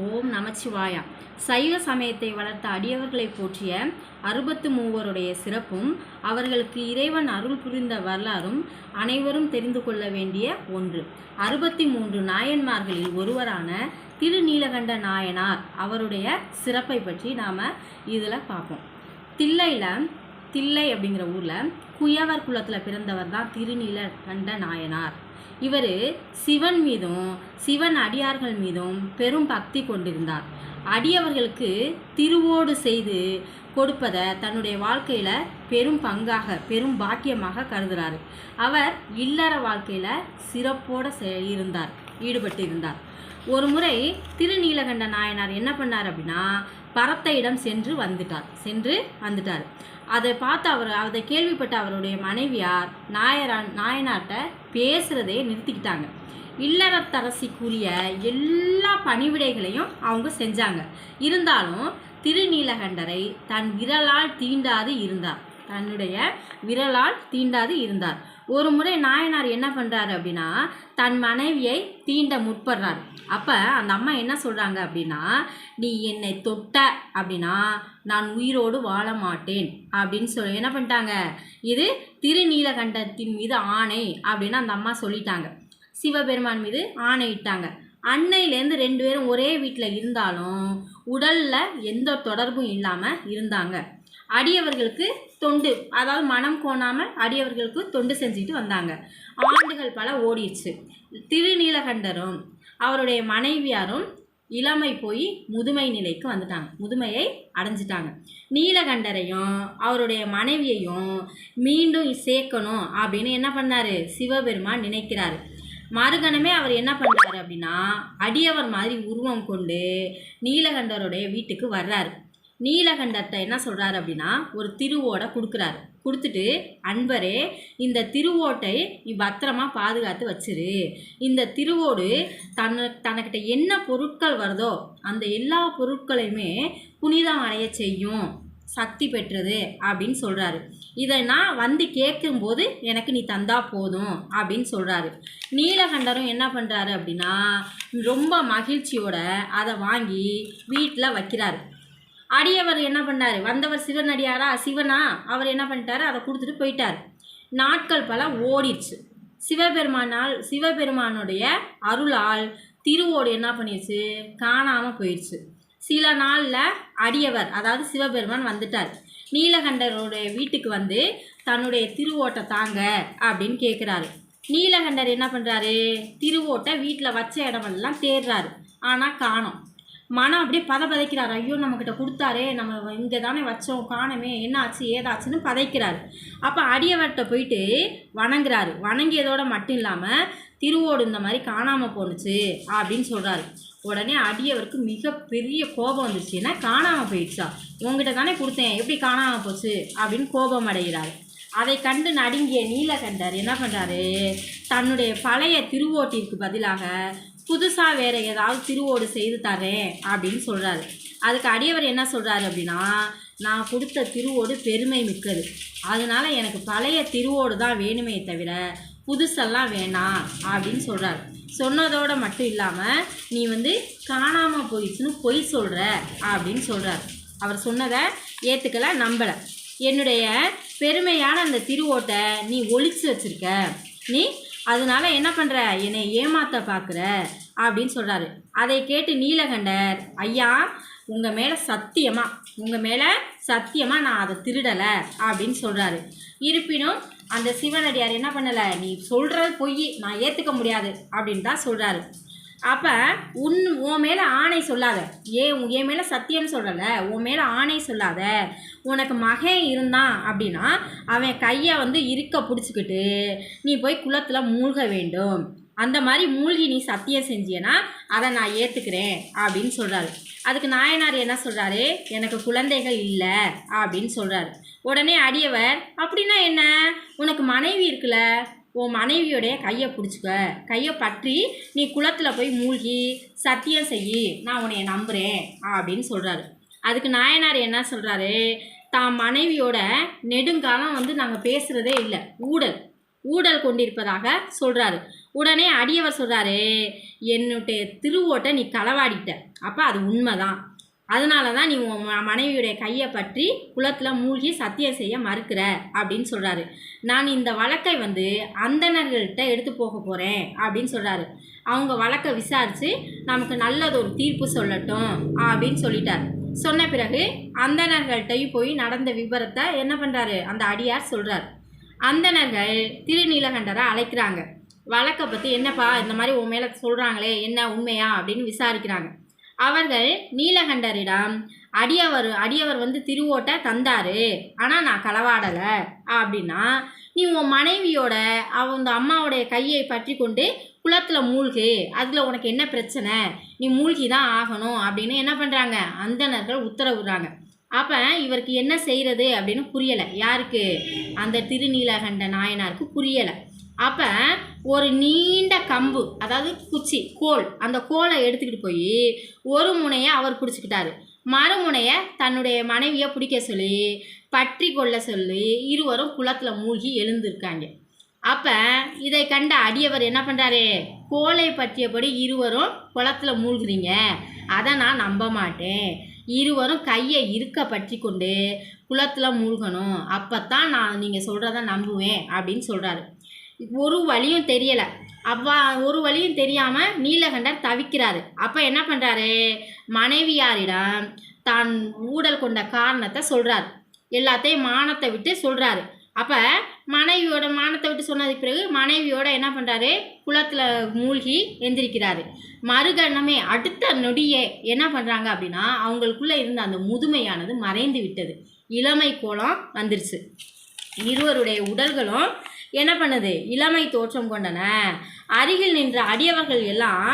ஓம் நமச்சிவாயா. சைவ சமயத்தை வளர்த்த அடியவர்களை போற்றிய 63 சிறப்பும் அவர்களுக்கு இறைவன் அருள் புரிந்த வரலாறும் அனைவரும் தெரிந்து கொள்ள வேண்டிய ஒன்று. 63 நாயன்மார்களில் ஒருவரான திருநீலகண்ட நாயனார் அவருடைய சிறப்பை பற்றி நாம் இதில் பார்ப்போம். தில்லை அப்படிங்கிற ஊரில் குயவர் குலத்தில் பிறந்தவர் தான் திருநீலகண்ட நாயனார். இவர் சிவன் மீதும் சிவன் அடியார்கள் மீதும் பெரும் பக்தி கொண்டிருந்தார். அடியவர்களுக்கு திருவோடு செய்து கொடுப்பதை தன்னுடைய வாழ்க்கையில் பெரும் பங்காக பெரும் பாக்கியமாக கருதுகிறார். அவர் இல்லற வாழ்க்கையில் சிறப்போடு ஈடுபட்டு இருந்தார். ஒரு முறை திருநீலகண்ட நாயனார் என்ன பண்ணார் அப்படின்னா, பரத்த இடம் சென்று வந்துட்டார். அதை பார்த்து அதை கேள்விப்பட்ட அவருடைய மனைவியார் நாயனார்கிட்ட பேசுகிறதே நிறுத்திக்கிட்டாங்க. இல்லறத்தரசிக்குரிய எல்லா பணிவிடைகளையும் அவங்க செஞ்சாங்க. இருந்தாலும் திருநீலகண்டரை தன்னுடைய விரலால் தீண்டாது இருந்தார். ஒரு முறை நாயனார் என்ன பண்ணுறாரு அப்படின்னா, தன் மனைவியை தீண்ட முற்படுறார். அப்போ அந்த அம்மா என்ன சொல்கிறாங்க அப்படின்னா, நீ என்னை தொட்ட அப்படின்னா நான் உயிரோடு வாழ மாட்டேன் அப்படின்னு சொல்லி என்ன பண்ணிட்டாங்க, இது திருநீலகண்டத்தின் மீது ஆணை அப்படின்னு அந்த அம்மா சொல்லிட்டாங்க. சிவபெருமான் மீது ஆணையிட்டாங்க. அன்னையிலேருந்து 2 பேரும் ஒரே வீட்டில் இருந்தாலும் உடலில் எந்த தொடர்பும் இல்லாமல் இருந்தாங்க. அடியவர்களுக்கு தொண்டு, அதாவது மனம் கோணாமல் அடியவர்களுக்கு தொண்டு செஞ்சுட்டு வந்தாங்க. ஆண்டுகள் பல ஓடிடுச்சு. திருநீலகண்டரும் அவருடைய மனைவியாரும் இளமை போய் முதுமை நிலைக்கு முதுமையை அடைஞ்சிட்டாங்க. நீலகண்டரையும் அவருடைய மனைவியையும் மீண்டும் சேர்க்கணும் அப்படின்னு என்ன பண்ணார், சிவபெருமான் நினைக்கிறார். மறுகணமே அவர் என்ன பண்ணுறாரு அப்படின்னா, அடியவர் மாதிரி உருவம் கொண்டு நீலகண்டருடைய வீட்டுக்கு வர்றாரு. நீலகண்டத்தை என்ன சொல்கிறாரு அப்படின்னா, ஒரு திருவோடை கொடுத்துட்டு, அன்பரே இந்த திருவோட்டை நீ பத்திரமா பாதுகாத்து வச்சிரு. இந்த திருவோடு தனக்கிட்ட என்ன பொருட்கள் வருதோ அந்த எல்லா பொருட்களையுமே புனிதம் அடைய செய்யும் சக்தி பெற்றது அப்படின்னு சொல்கிறாரு. இதை நான் வந்து கேட்கும்போது எனக்கு நீ தந்தா போதும் அப்படின்னு சொல்கிறாரு. நீலகண்டரும் என்ன பண்ணுறாரு அப்படின்னா, ரொம்ப மகிழ்ச்சியோட அதை வாங்கி வீட்டில் வைக்கிறாரு. அடியவர் என்ன பண்ணார், வந்தவர் சிவனா அவர் என்ன பண்ணிட்டாரு, அதை கொடுத்துட்டு போயிட்டார். நாட்கள் பல ஓடிடுச்சு. சிவபெருமானுடைய அருளால் திருவோடு என்ன பண்ணிடுச்சு, காணாமல் போயிடுச்சு. சில நாளில் அடியவர், அதாவது சிவபெருமான் வந்துட்டார். நீலகண்டருடைய வீட்டுக்கு வந்து தன்னுடைய திருவோட்டை தாங்க அப்படின்னு கேட்குறாரு. நீலகண்டர் என்ன பண்ணுறாரு, திருவோட்டை வீட்டில் வச்ச இடமெல்லாம் தேடுறாரு. ஆனால் காணோம். மனம் அப்படியே பதைக்கிறார். ஐயோ நம்மக்கிட்ட கொடுத்தாரே, நம்ம இங்கே தானே வச்சோம், காணமே, என்ன ஆச்சு ஏதாச்சுன்னு பதைக்கிறாரு. அப்போ அடியவர்கிட்ட போயிட்டு வணங்குறாரு. வணங்கியதோடு மட்டும் இல்லாமல் திருவோடு இந்த மாதிரி காணாமல் போணுச்சு அப்படின்னு சொல்கிறாரு. உடனே அடியவருக்கு மிகப்பெரிய கோபம் வந்துச்சு. ஏன்னா காணாமல் போயிடுச்சா, உங்ககிட்ட தானே கொடுத்தேன், எப்படி காணாமல் போச்சு அப்படின்னு கோபம் அடைகிறார். அதை கண்டு நடுங்கிய நீலகண்டர் என்ன பண்ணுறாரு, தன்னுடைய பழைய திருவோட்டிற்கு பதிலாக புதுசாக வேறு ஏதாவது திருவோடு செய்து தரேன் அப்படின்னு சொல்கிறாரு. அதுக்கு அடியவர் என்ன சொல்கிறாரு அப்படின்னா, நான் கொடுத்த திருவோடு பெருமை மிக்கது, அதனால் எனக்கு பழைய திருவோடு தான் வேணுமே தவிர புதுசெல்லாம் வேணாம் அப்படின்னு சொல்கிறார். சொன்னதோடு மட்டும் இல்லாமல் நீ வந்து காணாமல் போயிடுச்சுன்னு பொய் சொல்கிற அப்படின்னு சொல்கிறார். அவர் சொன்னதை ஏற்றுக்கலை, நம்பலை. என்னுடைய பெருமையான அந்த திருவோட்டை நீ ஒழிச்சு வச்சுருக்க, நீ அதனால என்ன பண்ணுற, என்னை ஏமாற்ற பார்க்குற அப்படின்னு சொல்கிறாரு. அதை கேட்டு நீலகண்டர், ஐயா உங்கள் மேலே சத்தியமாக நான் அதை திருடலை அப்படின்னு சொல்கிறாரு. இருப்பினும் அந்த சிவனடியார் என்ன பண்ணலை, நீ சொல்கிறது பொய், நான் ஏற்றுக்க முடியாது அப்படின்னு தான் சொல்கிறாரு. அப்போ உன் மேலே ஆணை சொல்லாத, என் மேலே சத்தியம்னு சொல்கிறல, உன் மேலே ஆணை சொல்லாத. உனக்கு மகன் இருந்தான் அப்படின்னா அவன் கையை வந்து இருக்க பிடிச்சிக்கிட்டு நீ போய் குளத்தில் மூழ்க வேண்டும். அந்த மாதிரி மூழ்கி நீ சத்தியம் செஞ்சியனா அதை நான் ஏற்றுக்கிறேன் அப்படின்னு சொல்கிறாரு. அதுக்கு நாயனார் என்ன சொல்கிறாரு, எனக்கு குழந்தைகள் இல்லை அப்படின்னு சொல்கிறாரு. உடனே அடியவர், அப்படின்னா என்ன, உனக்கு மனைவி இருக்குல்ல, உன் மனைவியோடைய கையை பிடிச்சிக்க, கையை பற்றி நீ குளத்தில் போய் மூழ்கி சத்தியம் செய்யி, நான் உன்னை நம்புகிறேன் அப்படின்னு சொல்கிறாரு. அதுக்கு நாயனார் என்ன சொல்கிறாரு, தான் மனைவியோட நெடுங்காலம் வந்து நாங்கள் பேசுகிறதே இல்லை, ஊடல் கொண்டிருப்பதாக சொல்கிறாரு. உடனே அடியவர் சொல்கிறாரு, என்னுடைய திருவோட்டை நீ களவாடிட்ட, அப்போ அது உண்மைதான். அதனால தான் நீ உன் மனைவியுடைய கையை பற்றி குளத்தில் மூழ்கி சத்தியம் செய்ய மறுக்கிற அப்படின்னு சொல்கிறாரு. நான் இந்த வழக்கை அந்தணர்கள்ட்ட எடுத்து போக போகிறேன் அப்படின்னு சொல்கிறாரு. அவங்க வழக்கை விசாரித்து நமக்கு நல்லது ஒரு தீர்ப்பு சொல்லட்டும் அப்படின்னு சொல்லிட்டார். சொன்ன பிறகு அந்தணர்கள்ட்டையும் போய் நடந்த விபரத்தை என்ன பண்ணுறாரு அந்த அடியார் சொல்கிறார். அந்தணர்கள் திருநீலகண்டரை அழைக்கிறாங்க. வழக்கை பற்றி என்னப்பா இந்த மாதிரி உன் மேலே சொல்கிறாங்களே என்ன உண்மையா அப்படின்னு விசாரிக்கிறாங்க. அவர்கள் நீலகண்டரிடம் அடியவர் திருவோட்டை தந்தார், ஆனால் நான் களவாடலை அப்படின்னா நீ உன் மனைவியோட அவங்க அம்மாவோடைய கையை பற்றி கொண்டு குளத்தில் மூழ்கு, அதில் உனக்கு என்ன பிரச்சனை, நீ மூழ்கி தான் ஆகணும் அப்படின்னு என்ன பண்ணுறாங்க அந்தணர்கள் உத்தரவுறாங்க. அப்போ இவருக்கு என்ன செய்கிறது அப்படின்னு புரியலை. யாருக்கு? அந்த திருநீலகண்ட நாயனாருக்கு புரியலை. அப்போ ஒரு நீண்ட கம்பு, அதாவது குச்சி, கோல், அந்த கோலை எடுத்துக்கிட்டு போய் ஒரு முனையை அவர் பிடிச்சிக்கிட்டாரு, மறுமுனையை தன்னுடைய மனைவியை பிடிக்க சொல்லி பற்றி கொள்ள சொல்லி இருவரும் குளத்தில் மூழ்கி எழுந்திருக்காங்க. அப்போ இதை கண்ட அடியவர் என்ன பண்ணுறாரு, கோலை பற்றியபடி இருவரும் குளத்தில் மூழ்குறீங்க, அதை நான் நம்ப மாட்டேன், இருவரும் கையை இருக்க பற்றி கொண்டு குளத்தில் மூழ்கணும், அப்போத்தான் நான் நீங்கள் சொல்கிறத நம்புவேன் அப்படின்னு சொல்கிறாரு. ஒரு வழியும் தெரியலை. ஒரு வழியும் தெரியாமல் நீலகண்டர் தவிக்கிறாரு. அப்போ என்ன பண்ணுறாரு, மனைவியாரிடம் தான் ஊடல் கொண்ட காரணத்தை சொல்கிறார், எல்லாத்தையும் மானத்தை விட்டு சொல்கிறாரு. அப்போ மனைவியோட மானத்தை விட்டு சொன்னதுக்கு பிறகு மனைவியோட என்ன பண்ணுறாரு, குளத்தில் மூழ்கி எந்திரிக்கிறாரு. மறுகணமே அடுத்த நொடியே என்ன பண்ணுறாங்க அப்படின்னா அவங்களுக்குள்ளே இருந்த அந்த முதுமையானது மறைந்து விட்டது, இளமை கோலம் வந்துருச்சு. இருவருடைய உடல்களும் என்ன பண்ணுது, இளமை தோற்றம் கொண்டன. அருகில் நின்ற அடியவர்கள் எல்லாம்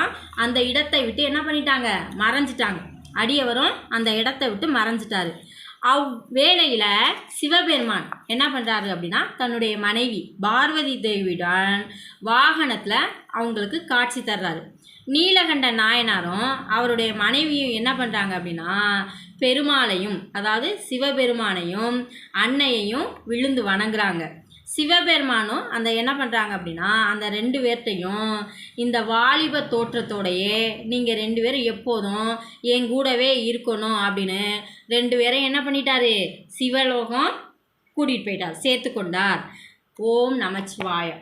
அந்த இடத்தை விட்டு என்ன பண்ணிட்டாங்க, மறைஞ்சிட்டாங்க. அடியவரும் அந்த இடத்தை விட்டு மறைஞ்சிட்டாரு. அவ்வேளையில் சிவபெருமான் என்ன பண்ணுறாரு அப்படின்னா தன்னுடைய மனைவி பார்வதி தேவியுடன் வாகனத்தில் அவங்களுக்கு காட்சி தர்றாரு. நீலகண்ட நாயனாரும் அவருடைய மனைவியும் என்ன பண்ணுறாங்க அப்படின்னா பெருமாளையும், அதாவது சிவபெருமானையும் அன்னையையும் விழுந்து வணங்குறாங்க. சிவபெருமானும் அந்த என்ன பண்ணுறாங்க அப்படின்னா அந்த 2 பேர்ட்டையும் இந்த வாலிப தோற்றத்தோடையே நீங்கள் 2 பேரும் எப்போதும் என் கூடவே இருக்கணும் அப்படின்னு 2 பேரையும் என்ன பண்ணிட்டாரு, சிவலோகம் கூட்டிகிட்டு போயிட்டார், சேர்த்து கொண்டார். ஓம் நமச்சிவாய.